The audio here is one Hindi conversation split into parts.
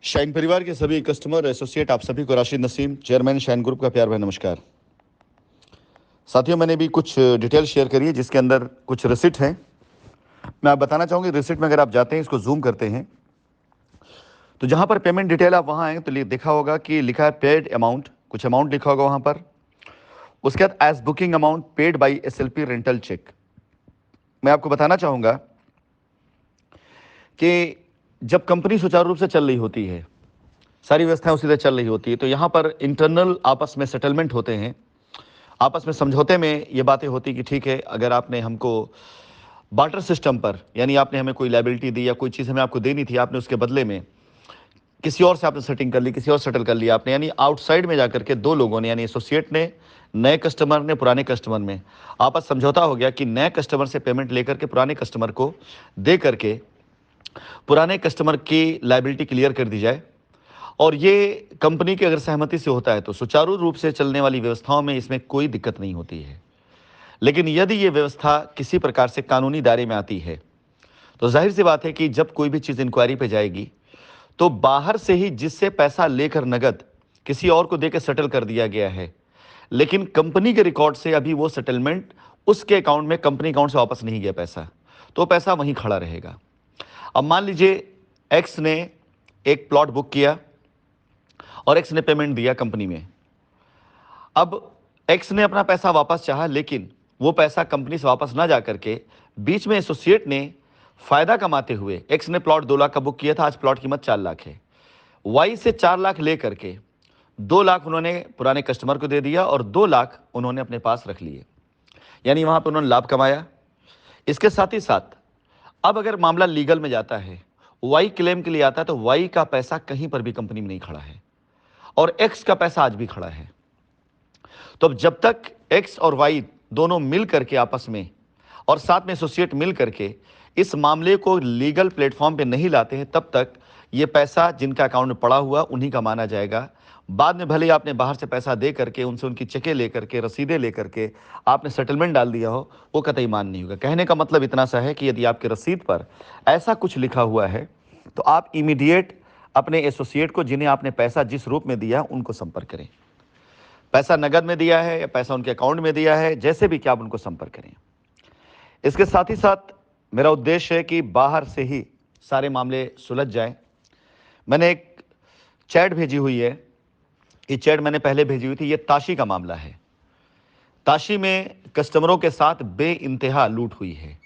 शाइन परिवार के सभी कस्टमर एसोसिएट आप सभी को Rashid Naseem, chairman shine group का प्यार भरा नमस्कार। साथियों, मैंने भी कुछ डिटेल शेयर करी है जिसके अंदर कुछ रिसिट हैं। मैं आप बताना चाहूँगी, रिसिट में अगर आप जाते हैं, इसको जूम करते हैं तो जहाँ पर पेमेंट डिटेल आप वहाँ आए तो देखा होगा कि लिखा है पेड अमाउंट, कुछ अमाउंट लिखा होगा वहाँ पर। उसके बाद as booking amount paid by SLP rental check. मैं आपको बताना चाहूँगा कि जब कंपनी सुचारू रूप से चल रही होती है, सारी व्यवस्थाएं उसी तरह चल रही होती है, तो यहाँ पर इंटरनल आपस में सेटलमेंट होते हैं, आपस में समझौते में ये बातें होती कि ठीक है, अगर आपने हमको बार्टर सिस्टम पर, यानी आपने हमें कोई लायबिलिटी दी या कोई चीज़ हमें आपको देनी थी, आपने उसके बदले में किसी और से आपने सेटिंग कर ली, किसी और सेटल कर लिया आपने, यानी आउटसाइड में जाकर के दो लोगों ने, यानी एसोसिएट ने, नए कस्टमर ने, पुराने कस्टमर में आपस समझौता हो गया कि नए कस्टमर से पेमेंट लेकर के पुराने कस्टमर को दे करके पुराने कस्टमर की लायबिलिटी क्लियर कर दी जाए। और ये कंपनी की अगर सहमति से होता है तो सुचारू रूप से चलने वाली व्यवस्थाओं में इसमें कोई दिक्कत नहीं होती है। लेकिन यदि ये व्यवस्था किसी प्रकार से कानूनी दायरे में आती है तो जाहिर सी बात है कि जब कोई भी चीज़ इंक्वायरी पे जाएगी तो बाहर से ही जिससे पैसा लेकर नगद किसी और को देकर सेटल कर दिया गया है, लेकिन कंपनी के रिकॉर्ड से अभी वो सेटलमेंट उसके अकाउंट में, कंपनी अकाउंट से वापस नहीं गया पैसा, तो पैसा वहीं खड़ा रहेगा। अब मान लीजिए एक्स ने एक प्लॉट बुक किया और एक्स ने पेमेंट दिया कंपनी में। अब एक्स ने अपना पैसा वापस चाहा, लेकिन वो पैसा कंपनी से वापस ना जा करके बीच में एसोसिएट ने फायदा कमाते हुए, एक्स ने प्लॉट 2 लाख का बुक किया था, आज प्लॉट कीमत 4 लाख है, वाई से 4 लाख ले करके 2 लाख उन्होंने पुराने कस्टमर को दे दिया और 2 लाख उन्होंने अपने पास रख लिए, यानी वहां पर उन्होंने लाभ कमाया। इसके साथ ही साथ अब अगर मामला लीगल में जाता है, वाई क्लेम के लिए आता है, तो वाई का पैसा कहीं पर भी कंपनी में नहीं खड़ा है और एक्स का पैसा आज भी खड़ा है। तो अब जब तक एक्स और वाई दोनों मिल करके आपस में और साथ में एसोसिएट मिल करके इस मामले को लीगल प्लेटफॉर्म पे नहीं लाते हैं, तब तक ये पैसा जिनका अकाउंट में पड़ा हुआ उन्हीं का माना जाएगा। बाद में भले ही आपने बाहर से पैसा दे करके, उनसे उनकी चेकें लेकर के, रसीदें लेकर के आपने सेटलमेंट डाल दिया हो, वो कतई मान नहीं होगा। कहने का मतलब इतना सा है कि यदि आपके रसीद पर ऐसा कुछ लिखा हुआ है तो आप इमीडिएट अपने एसोसिएट को, जिन्हें आपने पैसा जिस रूप में दिया, उनको संपर्क करें। पैसा नगद में दिया है या पैसा उनके अकाउंट में दिया है, जैसे भी, क्या आप उनको संपर्क करें। इसके साथ ही साथ मेरा उद्देश्य है कि बाहर से ही सारे मामले सुलझ जाएं। मैंने एक चैट भेजी हुई है, ये चैट मैंने पहले भेजी हुई थी, ये ताशी का मामला है। ताशी में कस्टमरों के साथ बेइंतहा लूट हुई है।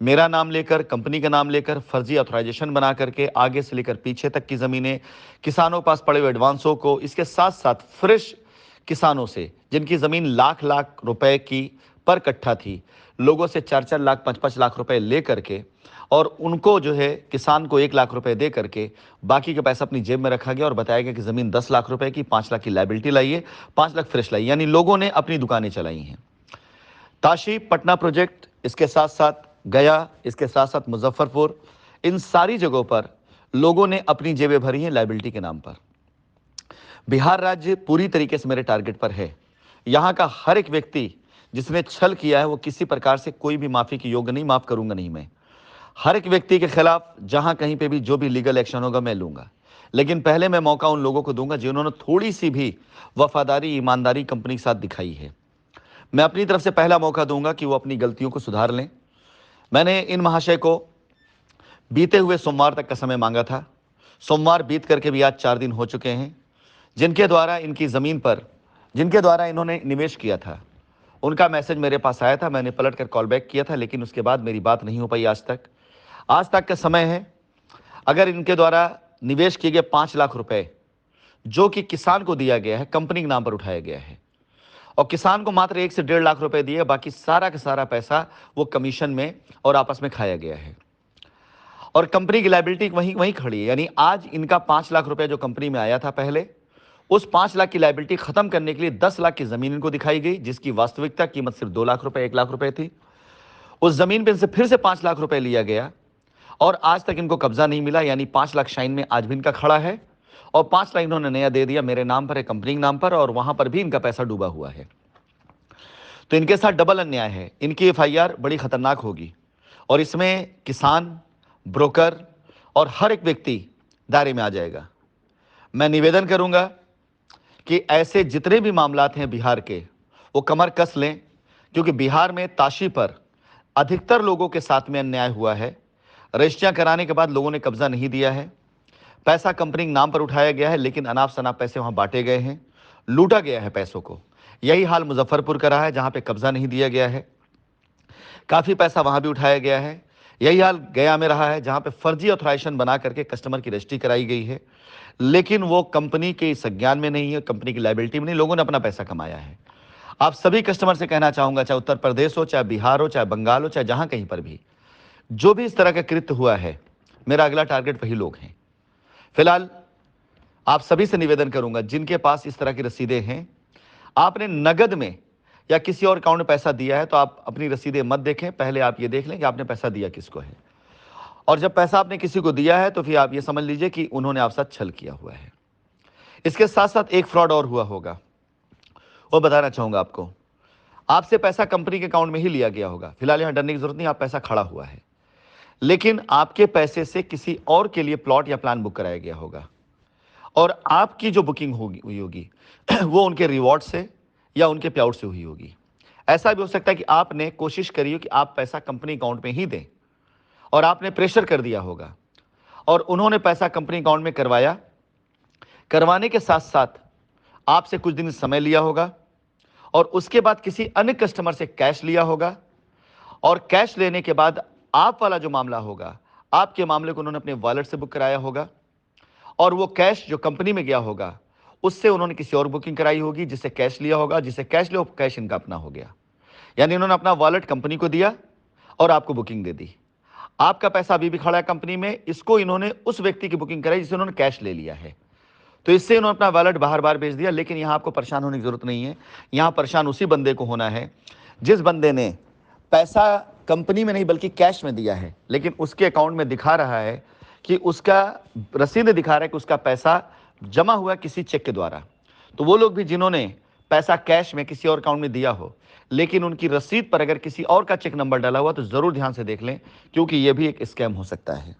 मेरा नाम लेकर, कंपनी का नाम लेकर फर्जी ऑथराइजेशन बना करके आगे से लेकर पीछे तक की ज़मीनें, किसानों के पास पड़े हुए एडवांसों को, इसके साथ साथ फ्रेश किसानों से जिनकी ज़मीन लाख लाख रुपए की पर कट्ठा थी, लोगों से 4-4 लाख 5-5 लाख रुपए ले करके और उनको जो है किसान को 1 लाख रुपए दे करके बाकी का पैसा अपनी जेब में रखा गया और बताया गया कि ज़मीन 10 लाख रुपए की, 5 लाख की लायबिलिटी लाइए, 5 लाख फ्रेश लाइए, यानी लोगों ने अपनी दुकानें चलाई हैं। ताशी, पटना प्रोजेक्ट, इसके साथ साथ गया, इसके साथ साथ मुजफ्फरपुर, इन सारी जगहों पर लोगों ने अपनी जेबें भरी हैं लायबिलिटी के नाम पर। बिहार राज्य पूरी तरीके से मेरे टारगेट पर है। यहाँ का हर एक व्यक्ति जिसने छल किया है वो किसी प्रकार से कोई भी माफ़ी के योग्य नहीं, माफ़ करूंगा नहीं मैं। हर एक व्यक्ति के खिलाफ जहां कहीं पे भी जो भी लीगल एक्शन होगा मैं लूंगा, लेकिन पहले मैं मौका उन लोगों को दूंगा जिन्होंने थोड़ी सी भी वफादारी, ईमानदारी कंपनी के साथ दिखाई है। मैं अपनी तरफ से पहला मौका दूंगा कि वो अपनी गलतियों को सुधार लें। मैंने इन महाशय को बीते हुए सोमवार तक का समय मांगा था। सोमवार बीत करके भी आज 4 दिन हो चुके हैं। जिनके द्वारा इनकी ज़मीन पर, जिनके द्वारा इन्होंने निवेश किया था, उनका मैसेज मेरे पास आया था, मैंने पलट कर कॉल बैक किया था, लेकिन उसके बाद मेरी बात नहीं हो पाई आज तक। आज तक का समय है, अगर इनके द्वारा निवेश किए गए 5 लाख रुपए जो कि किसान को दिया गया है, कंपनी के नाम पर उठाया गया है और किसान को मात्र 1 से 1.5 लाख रुपए दिए, बाकी सारा का सारा पैसा वो कमीशन में और आपस में खाया गया है और कंपनी की लायबिलिटी वहीं वहीं खड़ी है। यानी आज इनका 5 लाख रुपए जो कंपनी में आया था पहले, उस 5 लाख की लायबिलिटी खत्म करने के लिए 10 लाख की जमीन इनको दिखाई गई, जिसकी वास्तविकता कीमत सिर्फ 2 लाख रुपए, 1 लाख रुपए थी। उस जमीन पे इनसे फिर से 5 लाख रुपए लिया गया और आज तक इनको कब्जा नहीं मिला, यानी 5 लाख शाइन में आज भी इनका खड़ा है और 5 लाख इन्होंने नया दे दिया मेरे नाम पर है, कंपनी के नाम पर, और वहां पर भी इनका पैसा डूबा हुआ है। तो इनके साथ डबल अन्याय है। इनकी एफआईआर बड़ी खतरनाक होगी और इसमें किसान, ब्रोकर और हर एक व्यक्ति दायरे में आ जाएगा। मैं निवेदन करूंगा कि ऐसे जितने भी मामलात हैं बिहार के, वो कमर कस लें, क्योंकि बिहार में ताशी पर अधिकतर लोगों के साथ में अन्याय हुआ है। रजिस्ट्रियां कराने के बाद लोगों ने कब्जा नहीं दिया है, पैसा कंपनी के नाम पर उठाया गया है, लेकिन अनाप शनाप पैसे वहां बांटे गए हैं, लूटा गया है पैसों को। यही हाल मुजफ्फरपुर का रहा है, जहां पे कब्जा नहीं दिया गया है, काफी पैसा वहां भी उठाया गया है। यही हाल गया में रहा है, जहां पे फर्जी ऑथराइजेशन बना करके कस्टमर की रजिस्ट्री कराई गई है, लेकिन वो कंपनी के संज्ञान में नहीं है, कंपनी की लायबिलिटी में नहीं, लोगों ने अपना पैसा कमाया है। आप सभी कस्टमर से कहना चाहूंगा, चाहे उत्तर प्रदेश हो, चाहे बिहार हो, चाहे बंगाल हो, चाहे जहां कहीं पर भी जो भी इस तरह का कृत्य हुआ है, मेरा अगला टारगेट वही लोग हैं। फिलहाल आप सभी से निवेदन करूंगा, जिनके पास इस तरह की रसीदें हैं, आपने नगद में या किसी और अकाउंट में पैसा दिया है, तो आप अपनी रसीदें मत देखें, पहले आप ये देख लें कि आपने पैसा दिया किसको है। और जब पैसा आपने किसी को दिया है, तो फिर आप ये समझ लीजिए कि उन्होंने आपके साथ छल किया हुआ है। इसके साथ साथ एक फ्रॉड और हुआ होगा, वो बताना चाहूंगा आपको। आपसे पैसा कंपनी के अकाउंट में ही लिया गया होगा, फिलहाल यहां डरने की जरूरत नहीं, आप पैसा खड़ा हुआ है, लेकिन आपके पैसे से किसी और के लिए प्लॉट या प्लान बुक कराया गया होगा, और आपकी जो बुकिंग हुई होगी वो उनके रिवॉर्ड से या उनके पे आउट से हुई होगी। ऐसा भी हो सकता है कि आपने कोशिश करी हो कि आप पैसा कंपनी अकाउंट में ही दें, और आपने प्रेशर कर दिया होगा, और उन्होंने पैसा कंपनी अकाउंट में करवाया। करवाने के साथ साथ आपसे कुछ दिन समय लिया होगा, और उसके बाद किसी अन्य कस्टमर से कैश लिया होगा, और कैश लेने के बाद आप वाला जो मामला होगा, आपके मामले को उन्होंने अपने वॉलेट से बुक कराया होगा, और वो कैश जो कंपनी में गया होगा, उससे उन्होंने किसी और बुकिंग कराई होगी, जिससे कैश लिया होगा, जिससे कैश लिया, कैश इनका अपना हो गया। यानी उन्होंने अपना वॉलेट कंपनी को दिया और आपको बुकिंग दे दी। आपका पैसा अभी भी खड़ा है कंपनी में, इसको इन्होंने उस व्यक्ति की बुकिंग कराई जिसे उन्होंने कैश ले लिया है, तो इससे उन्होंने अपना वॉलेट बाहर बाहर भेज दिया। लेकिन यहां आपको परेशान होने की जरूरत नहीं है, यहां परेशान उसी बंदे को होना है जिस बंदे ने पैसा कंपनी में नहीं बल्कि कैश में दिया है, लेकिन उसके अकाउंट में दिखा रहा है कि उसका रसीद दिखा रहा है कि उसका पैसा जमा हुआ किसी चेक के द्वारा। तो वो लोग भी जिन्होंने पैसा कैश में किसी और अकाउंट में दिया हो, लेकिन उनकी रसीद पर अगर किसी और का चेक नंबर डाला हुआ, तो जरूर ध्यान से देख लें, क्योंकि यह भी एक स्कैम हो सकता है।